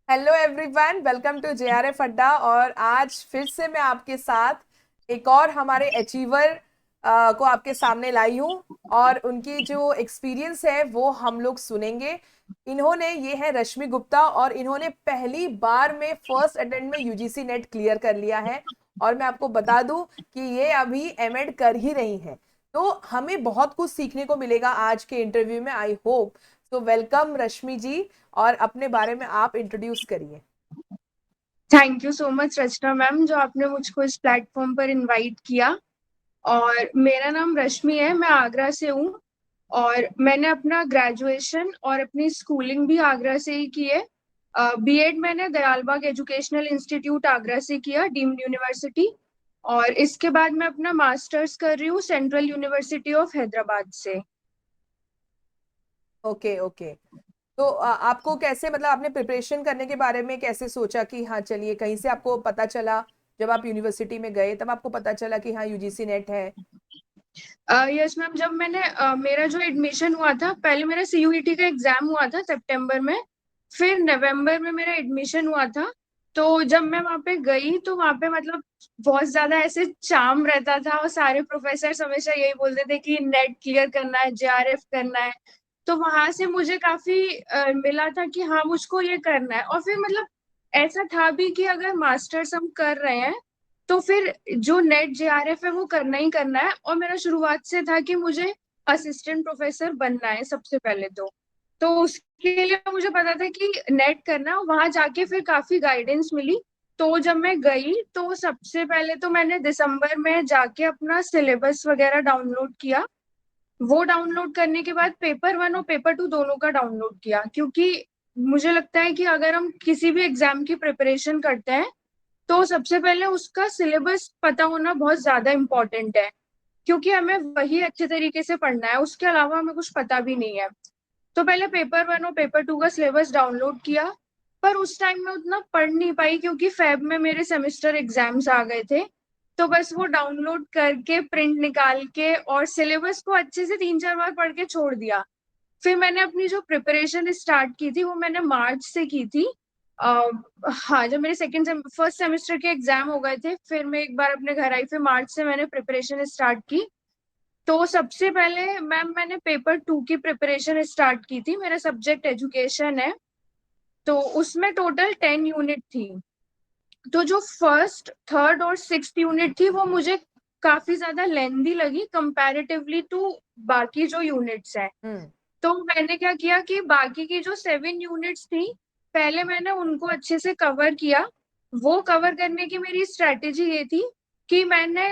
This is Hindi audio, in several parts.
Hello everyone, welcome to JRF Adda. और आज फिर से मैं आपके साथ एक और हमारे अचीवर को आपके सामने लाई हूँ। और उनकी जो एक्सपीरियंस है वो हम लोग सुनेंगे। इन्होंने ये है रश्मि गुप्ता, और इन्होंने पहली बार में फर्स्ट अटेम्प्ट में यूजीसी नेट क्लियर कर लिया है। और मैं आपको बता दूं कि ये अभी एमएड कर ही रही हैं। तो हमें बहुत कुछ सीखने को मिलेगा आज के इंटरव्यू में, आई होप। तो वेलकम रश्मि जी, और अपने बारे में आप इंट्रोड्यूस करिए। Thank you so much Rachna ma'am, जो आपने मुझको इस प्लेटफॉर्म पर इनवाइट किया। और मेरा नाम रश्मि है, मैं आगरा से हूँ। और मैंने अपना ग्रेजुएशन और अपनी स्कूलिंग भी आगरा से ही की है। बीएड मैंने दयालबाग एजुकेशनल इंस्टीट्यूट आगरा से किया, डीम्ड यूनिवर्सिटी। और इसके बाद मैं अपना मास्टर्स कर रही हूँ सेंट्रल यूनिवर्सिटी ऑफ हैदराबाद से। Okay okay. तो आपको कैसे, मतलब आपने प्रिपरेशन करने के बारे में कैसे सोचा कि हाँ चलिए, कहीं से आपको पता चला? जब आप यूनिवर्सिटी में गए तब आपको पता चला कि हाँ यूजीसी नेट है? यस मैम, जब मेरा जो एडमिशन हुआ था, पहले मेरा सीयूईटी का एग्जाम हुआ था सितंबर में। फिर नवंबर में मेरा एडमिशन हुआ था। तो जब मैं वहां पे गई तो वहां पे मतलब बहुत ज्यादा ऐसे चार्म रहता था, और सारे प्रोफेसर हमेशा यही बोलते थे कि नेट क्लियर करना है, जेआरएफ करना है। तो वहां से मुझे काफी मिला था कि हाँ मुझको ये करना है। और फिर मतलब ऐसा था भी कि अगर मास्टर्स हम कर रहे हैं तो फिर जो नेट जेआरएफ है वो करना ही करना है। और मेरा शुरुआत से था कि मुझे असिस्टेंट प्रोफेसर बनना है सबसे पहले। तो उसके लिए मुझे पता था कि नेट करना, वहां जाके फिर काफी गाइडेंस मिली। तो जब मैं गई तो सबसे पहले तो मैंने दिसंबर में जाके अपना सिलेबस वगैरह डाउनलोड किया। वो डाउनलोड करने के बाद पेपर वन और पेपर टू दोनों का डाउनलोड किया, क्योंकि मुझे लगता है कि अगर हम किसी भी एग्जाम की प्रिपरेशन करते हैं तो सबसे पहले उसका सिलेबस पता होना बहुत ज्यादा इम्पोर्टेंट है। क्योंकि हमें वही अच्छे तरीके से पढ़ना है, उसके अलावा हमें कुछ पता भी नहीं है। तो पहले पेपर वन और पेपर टू का सिलेबस डाउनलोड किया। पर उस टाइम में उतना पढ़ नहीं पाई, क्योंकि फेब में मेरे सेमेस्टर एग्जाम्स आ गए थे। तो बस वो डाउनलोड करके प्रिंट निकाल के और सिलेबस को अच्छे से 3-4 बार पढ़ के छोड़ दिया। फिर मैंने अपनी जो प्रिपरेशन स्टार्ट की थी वो मैंने मार्च से की थी। हाँ, जब मेरे फर्स्ट सेमेस्टर के एग्जाम हो गए थे, फिर मैं एक बार अपने घर आई, फिर मार्च से मैंने प्रिपरेशन स्टार्ट की। तो सबसे पहले मैम मैंने पेपर टू की प्रिपरेशन स्टार्ट की थी। मेरा सब्जेक्ट एजुकेशन है, तो उसमें टोटल 10 यूनिट थी। तो जो फर्स्ट थर्ड और सिक्स्थ यूनिट थी वो मुझे काफी ज्यादा लेंदी लगी कंपैरेटिवली टू बाकी जो यूनिट्स हैं। हम्म। तो मैंने क्या किया कि बाकी की जो 7 यूनिट्स थी, पहले मैंने उनको अच्छे से कवर किया। वो कवर करने की मेरी स्ट्रेटेजी ये थी कि मैंने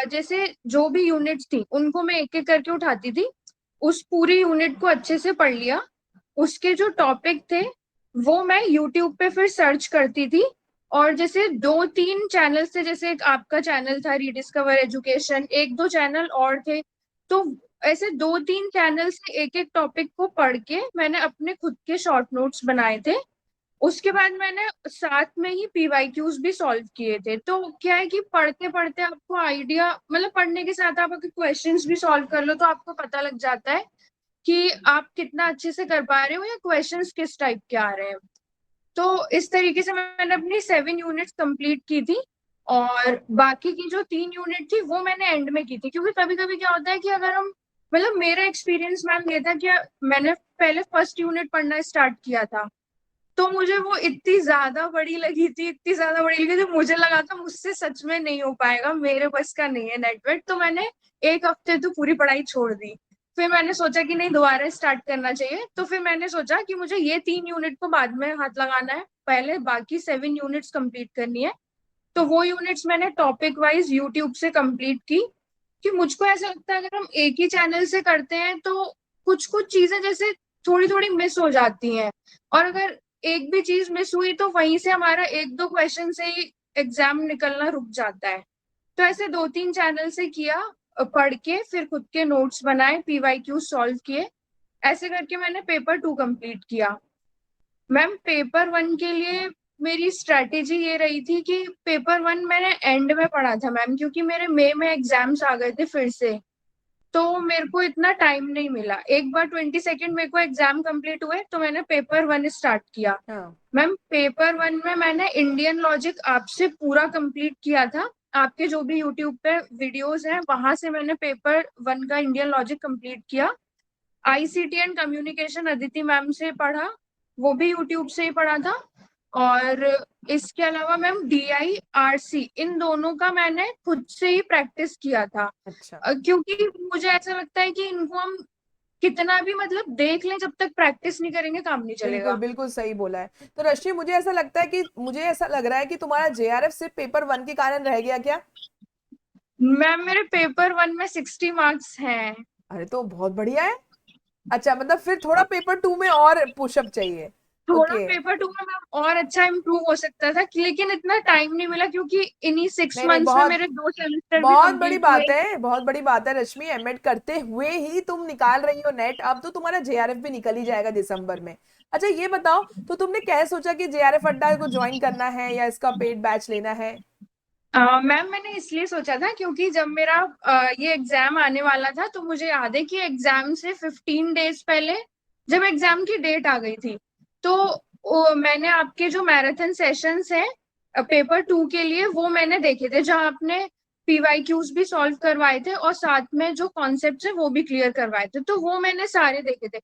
जैसे जो भी यूनिट्स थी उनको मैं एक एक करके उठाती थी, उस पूरी यूनिट को अच्छे से पढ़ लिया। उसके जो टॉपिक थे वो मैं यूट्यूब पे फिर सर्च करती थी। और जैसे 2-3 चैनल थे, जैसे एक आपका चैनल था रीडिस्कवर एजुकेशन, एक दो चैनल और थे। तो ऐसे 2-3 चैनल से एक एक टॉपिक को पढ़ के मैंने अपने खुद के शॉर्ट नोट्स बनाए थे। उसके बाद मैंने साथ में ही पीवाईक्यूज भी सॉल्व किए थे। तो क्या है कि पढ़ते पढ़ते आपको आइडिया, मतलब पढ़ने के साथ आप अगर क्वेश्चंस भी सॉल्व कर लो तो आपको पता लग जाता है कि आप कितना अच्छे से कर पा रहे हो या क्वेश्चंस किस टाइप के आ रहे हैं। तो इस तरीके से मैंने अपनी 7 यूनिट्स कंप्लीट की थी। और बाकी की जो 3 यूनिट थी वो मैंने एंड में की थी, क्योंकि कभी कभी क्या होता है कि अगर हम, मतलब मेरा एक्सपीरियंस मैम ये था कि मैंने पहले फर्स्ट यूनिट पढ़ना स्टार्ट किया था। तो मुझे वो इतनी ज्यादा बड़ी लगी थी, इतनी ज्यादा बड़ी लगी थी, मुझे लगा था मुझसे सच में नहीं हो पाएगा, मेरे बस का नहीं है नेटवर्क। तो मैंने एक हफ्ते तो पूरी पढ़ाई छोड़ दी। फिर मैंने सोचा कि नहीं, दोबारा स्टार्ट करना चाहिए। तो फिर मैंने सोचा कि मुझे ये 3 यूनिट को बाद में हाथ लगाना है, पहले बाकी 7 यूनिट्स कंप्लीट करनी है। तो वो यूनिट्स मैंने टॉपिक वाइज यूट्यूब से कंप्लीट की। कि मुझको ऐसा लगता है अगर हम एक ही चैनल से करते हैं तो कुछ कुछ चीजें जैसे थोड़ी थोड़ी मिस हो जाती हैं। और अगर एक भी चीज मिस हुई तो वहीं से हमारा एक दो क्वेश्चन से ही एग्जाम निकलना रुक जाता है। तो ऐसे 2-3 चैनल से किया, पढ़ के फिर खुद के नोट्स बनाए, पीवाईक्यू सॉल्व किए। ऐसे करके मैंने पेपर टू कंप्लीट किया। मैम पेपर वन के लिए मेरी स्ट्रेटेजी ये रही थी कि पेपर वन मैंने एंड में पढ़ा था मैम, क्योंकि मेरे मई में एग्जाम्स आ गए थे फिर से। तो मेरे को इतना टाइम नहीं मिला। एक बार 22 मेरे को एग्जाम कंप्लीट हुए तो मैंने पेपर 1 स्टार्ट किया। हाँ। मैम पेपर 1 में मैंने इंडियन लॉजिक आपसे पूरा कंप्लीट किया था। आपके जो भी यूट्यूब पे वीडियोस हैं वहां से मैंने पेपर 1 का इंडियन लॉजिक कंप्लीट किया। ICT and communication Aditi ma'am से पढ़ा, वो भी यूट्यूब से ही पढ़ा था। और इसके अलावा मैम DIRC इन दोनों का मैंने खुद से ही प्रैक्टिस किया था। अच्छा। क्योंकि मुझे ऐसा लगता है कि इनको हम कितना भी मतलब देख लें, जब तक प्रैक्टिस नहीं करेंगे काम नहीं बिल्कुल चलेगा। बिल्कुल सही बोला है। तो रश्मि, मुझे ऐसा लग रहा है कि तुम्हारा JRF सिर्फ पेपर 1 के कारण रह गया क्या? मैम मेरे पेपर 1 में 60 मार्क्स हैं। अरे तो बहुत बढ़िया है। अच्छा, मतलब फिर थोड़ा पेपर 2 में और पुशअप चाहिए। थोड़ा ओके। पेपर 2 में मैम और अच्छा इम्प्रूव हो सकता था, लेकिन इतना टाइम नहीं मिला क्योंकि इन्हीं सिक्स नहीं नहीं, मंथ्स में बहुत मेरे 2 सेमेस्टर भी बहुत बड़ी कंप्लीट हुए। बात है, बहुत बड़ी बात है रश्मि। एमएड करते हुए ही तुम निकाल रही हो नेट, अब तो तुम्हारा JRF भी निकल ही जाएगा दिसंबर में। अच्छा ये बताओ, तो तुमने कैसे सोचा कि JRF अड्डा को ज्वाइन करना है या इसका पेड बैच लेना है? मैम मैंने इसलिए सोचा था क्योंकि जब मेरा ये एग्जाम आने वाला था तो मुझे याद है कि एग्जाम से 15 डेज पहले जब एग्जाम की डेट आ गई थी तो मैंने आपके जो मैराथन सेशंस हैं पेपर 2 के लिए वो मैंने देखे थे, जहाँ आपने PYQs भी सॉल्व करवाए थे और साथ में जो कॉन्सेप्ट्स है वो भी क्लियर करवाए थे, तो वो मैंने सारे देखे थे।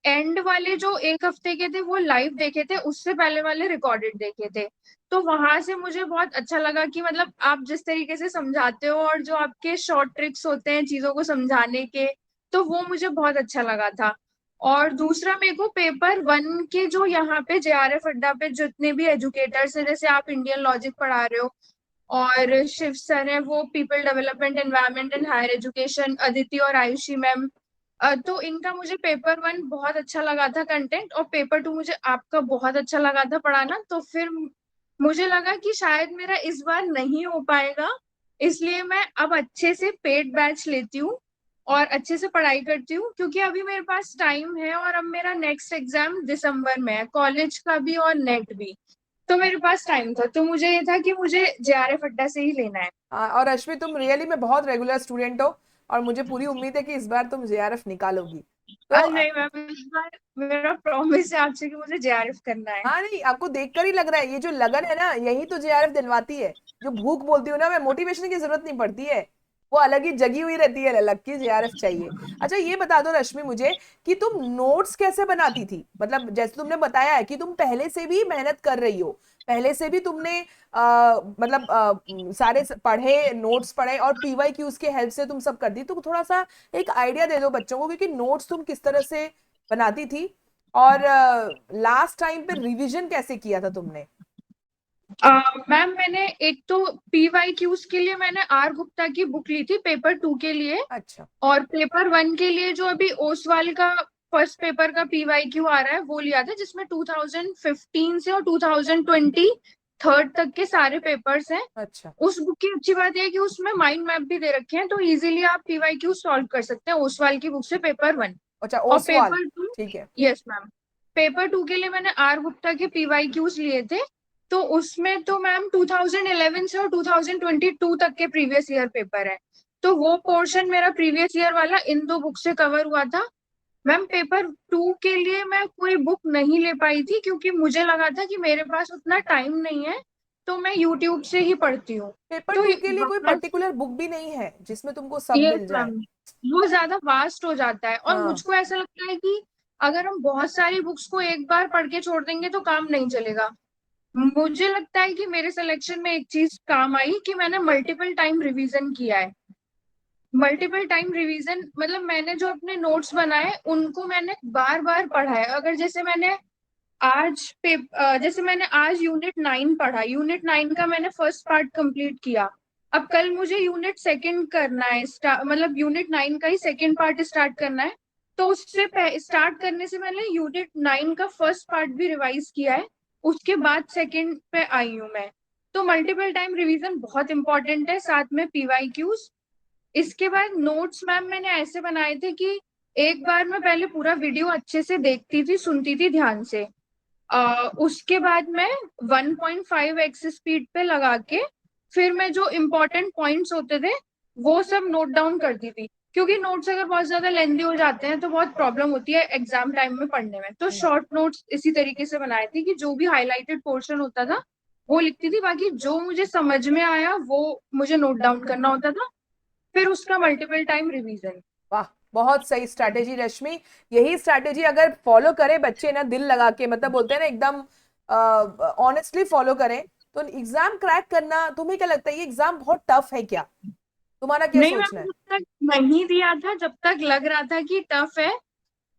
एंड वाले जो एक हफ्ते के थे वो लाइव देखे थे, उससे पहले वाले रिकॉर्डेड देखे थे। तो वहां से मुझे बहुत अच्छा लगा कि मतलब आप जिस तरीके से समझाते हो और जो आपके शॉर्ट ट्रिक्स होते हैं चीजों को समझाने के, तो वो मुझे बहुत अच्छा लगा था। और दूसरा मेरे को पेपर 1 के जो यहाँ पे JRF अड्डा पे जितने भी एजुकेटर्स हैं, जैसे आप इंडियन लॉजिक पढ़ा रहे हो और शिव सर है वो people development environment and higher education, Aditi और आयुषी मैम, तो इनका मुझे पेपर 1 बहुत अच्छा लगा था कंटेंट, और पेपर 2 मुझे आपका बहुत अच्छा लगा था पढ़ाना। तो फिर मुझे लगा कि शायद मेरा इस बार नहीं हो पाएगा, इसलिए मैं अब अच्छे से पेड बैच लेती हूँ और अच्छे से पढ़ाई करती हूँ, क्योंकि अभी मेरे पास टाइम है और अब मेरा नेक्स्ट एग्जाम दिसंबर में है, कॉलेज का भी और नेट भी। तो मेरे पास टाइम था, तो मुझे ये था कि मुझे JRF अड्डा से ही लेना है। हाँ, और रश्मि तुम रियली में बहुत रेगुलर स्टूडेंट हो, और मुझे पूरी उम्मीद है कि इस बार तुम JRF निकालोगी। तो नहीं मैम, इस बार मेरा प्रॉमिस है आपसे कि मुझे JRF करना है। हाँ नहीं, आपको देखकर ही लग रहा है, ये जो लगन है ना, यही तो JRF दिलवाती है। जो भूख बोलती हूँ ना मैं, मोटिवेशन की जरूरत नहीं पड़ती है, वो अलग ही जगी हुई रहती है ललक की, JRF चाहिए। अच्छा ये बता दो रश्मि मुझे, कि तुम नोट्स कैसे बनाती थी? मतलब जैसे तुमने बताया है कि तुम पहले से भी मेहनत कर रही हो, पहले से भी तुमने सारे पढ़े, नोट्स पढ़े, और PYQs के हेल्प से तुम सब कर दी। तो थोड़ा सा एक आइडिया दे दो बच्चों को, क्योंकि नोट्स तुम किस तरह से बनाती थी, और लास्ट टाइम पे रिवीजन कैसे किया था तुमने? मैम मैंने एक तो PYQs के लिए मैंने R गुप्ता की बुक ली थी पेपर 2 के लिए, अच्छा। और पेपर 1 के लिए जो अभी ओसवाल का फर्स्ट पेपर का PYQ आ रहा है वो लिया था, जिसमें 2015 से और 2020 थर्ड तक के सारे पेपर्स हैं। अच्छा। उस बुक की अच्छी बात यह है कि उसमें माइंड मैप भी दे रखे हैं, तो इजीली आप PYQ सॉल्व कर सकते हैं ओसवाल की बुक से पेपर 1। अच्छा, और ओसवाल। पेपर 2, ठीक है। यस मैम, पेपर 2 के लिए मैंने R गुप्ता के PYQs लिए थे। तो उसमें तो मैम 2011 से और 2022 तक के प्रीवियस ईयर पेपर है, तो वो पोर्शन मेरा प्रीवियस ईयर वाला इन दो बुक से कवर हुआ था। मैम पेपर 2 के लिए मैं कोई बुक नहीं ले पाई थी क्योंकि मुझे लगा था कि मेरे पास उतना टाइम नहीं है, तो मैं यूट्यूब से ही पढ़ती हूँ। पेपर तो 2 के लिए कोई वहां से, पर्टिकुलर बुक भी नहीं है जिसमें तुमको सब यस मिल मैम, जाए? वो ज्यादा वास्ट हो जाता है और हाँ। मुझको ऐसा लगता है कि अगर हम बहुत सारी बुक्स को एक बार पढ़ के छोड़ देंगे तो काम नहीं चलेगा। मुझे लगता है कि मेरे सिलेक्शन में एक चीज काम आई कि मैंने मल्टीपल टाइम रिवीजन किया है। मल्टीपल टाइम रिवीजन मतलब मैंने जो अपने नोट्स बनाए उनको मैंने बार बार पढ़ा है। अगर जैसे मैंने आज यूनिट 9 पढ़ा, यूनिट 9 का मैंने फर्स्ट पार्ट कंप्लीट किया। अब कल मुझे यूनिट सेकंड करना है, मतलब यूनिट 9 का ही सेकंड पार्ट स्टार्ट करना है। तो उससे स्टार्ट करने से पहले यूनिट 9 का फर्स्ट पार्ट भी रिवाइज किया है, उसके बाद सेकंड पे आई हूँ मैं। तो मल्टीपल टाइम रिवीजन बहुत इंपॉर्टेंट है, साथ में PYQs। इसके बाद नोट्स मैम मैंने ऐसे बनाए थे कि एक बार मैं पहले पूरा वीडियो अच्छे से देखती थी, सुनती थी ध्यान से, उसके बाद मैं 1.5x स्पीड पे लगा के फिर मैं जो इम्पोर्टेंट पॉइंट्स होते थे वो सब नोट डाउन करती थी। क्योंकि नोट्स अगर बहुत ज्यादा लेंदी हो जाते हैं तो बहुत प्रॉब्लम होती है एग्जाम टाइम में पढ़ने में। तो शॉर्ट नोट्स इसी तरीके से बनाए थे कि जो भी हाईलाइटेड पोर्शन होता था वो लिखती थी, बाकी जो मुझे समझ में आया वो मुझे नोट डाउन करना होता था, फिर उसका मल्टीपल टाइम रिवीजन। वाह, बहुत सही स्ट्रैटेजी रश्मि। यही स्ट्रैटेजी अगर फॉलो करे बच्चे ना, दिल लगा के, मतलब बोलते हैं ना एकदम ऑनेस्टली फॉलो करें, तो एग्जाम क्रैक करना, तुम्हें क्या लगता है ये एग्जाम बहुत टफ है क्या? तुम्हारा क्या नहीं सोचना मैम, है? जब तक नहीं दिया था जब तक लग रहा था कि टफ है,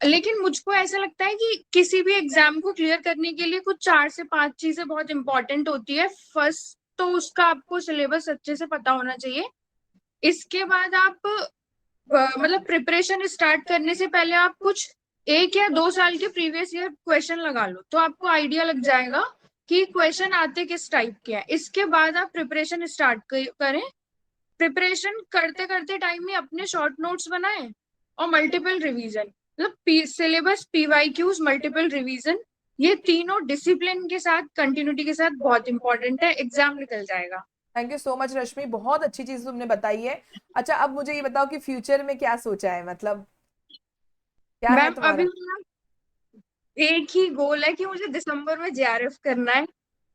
लेकिन मुझको ऐसा लगता है कि किसी भी एग्जाम को क्लियर करने के लिए कुछ 4 से 5 चीजें बहुत इंपॉर्टेंट होती है। फर्स्ट तो उसका आपको सिलेबस अच्छे से पता होना चाहिए। इसके बाद आप मतलब प्रिपरेशन स्टार्ट करने से पहले आप कुछ 1 या 2 साल के प्रीवियस ईयर क्वेश्चन लगा लो, तो आपको आइडिया लग जाएगा कि क्वेश्चन आते किस टाइप के हैं। इसके बाद आप प्रिपरेशन स्टार्ट करें। प्रिपरेशन करते करते टाइम में अपने शॉर्ट नोट्स बनाएं और मल्टीपल रिवीजन, मतलब सिलेबस, पीवाईक्यूज, मल्टीपल रिवीजन, ये तीनों डिसिप्लिन के साथ, कंटिन्यूटी के साथ बहुत इंपॉर्टेंट है, एग्जाम निकल जाएगा। थैंक यू सो मच रश्मि, बहुत अच्छी चीज तुमने बताई है। अच्छा, अब मुझे ये बताओ कि फ्यूचर में क्या सोचा है, मतलब क्या है मैम अभी तुम्हारा? मेरा एक ही गोल है कि मुझे दिसंबर में जेआरएफ करना है,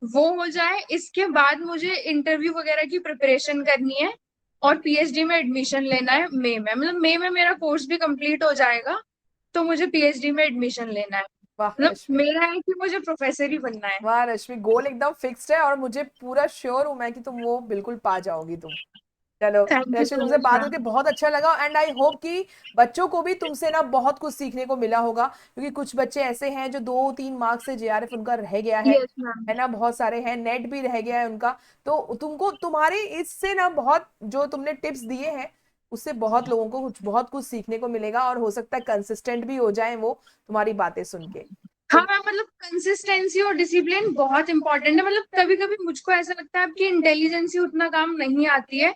वो हो जाए इसके बाद मुझे इंटरव्यू वगैरह की प्रिपरेशन करनी है और पीएचडी में एडमिशन लेना है मई में। मतलब मई में मेरा कोर्स भी कंप्लीट हो जाएगा, तो मुझे पीएचडी में एडमिशन लेना है। वाह मतलब रश्मि, मेरा है कि मुझे प्रोफेसर ही बनना है। वाह रश्मि, गोल एकदम फिक्स्ड है और मुझे पूरा श्योर हूं मैं कि तुम वो बिल्कुल पा जाओगी तुम। चलो थैंक यू रश्मि, सो तुमसे मच बात करके मैम। बहुत अच्छा लगा, एंड आई होप कि बच्चों को भी तुमसे ना बहुत कुछ सीखने को मिला होगा, क्योंकि कुछ बच्चे ऐसे हैं जो 2-3 मार्क्स से जेआरएफ उनका रह गया यस मैम। है ना, बहुत सारे हैं, नेट भी रह गया है उनका। तो तुमको तुम्हारे इससे ना बहुत जो तुमने टिप्स दिए हैं उससे बहुत लोगों को कुछ बहुत कुछ सीखने को मिलेगा, और हो सकता है कंसिस्टेंट भी हो जाए वो तुम्हारी बातें सुन के। हाँ तो मैम, मतलब कंसिस्टेंसी और डिसिप्लिन बहुत इंपॉर्टेंट है। मतलब कभी कभी मुझको ऐसा लगता है आपकी इंटेलिजेंसी उतना काम नहीं आती है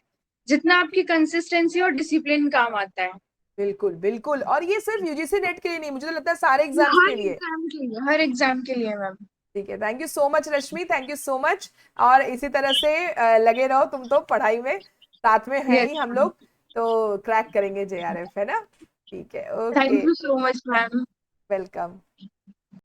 जितना आपकी कंसिस्टेंसी और डिसिप्लिन काम आता है। बिल्कुल बिल्कुल, और ये सिर्फ यूजीसी नेट के लिए नहीं, मुझे तो लगता है सारे एग्जाम्स के हर लिए। एग्जाम के लिए, हर एग्जाम के लिए मैम। ठीक है, thank you so much Rashmi, thank you so much. और इसी तरह से लगे रहो तुम तो पढ़ाई में, साथ में हैं यस ही हम मैम। लोग, तो क्रैक करेंगे जेआरएफ, है ना? ठीक है, thank okay, you so much ma'am. Welcome.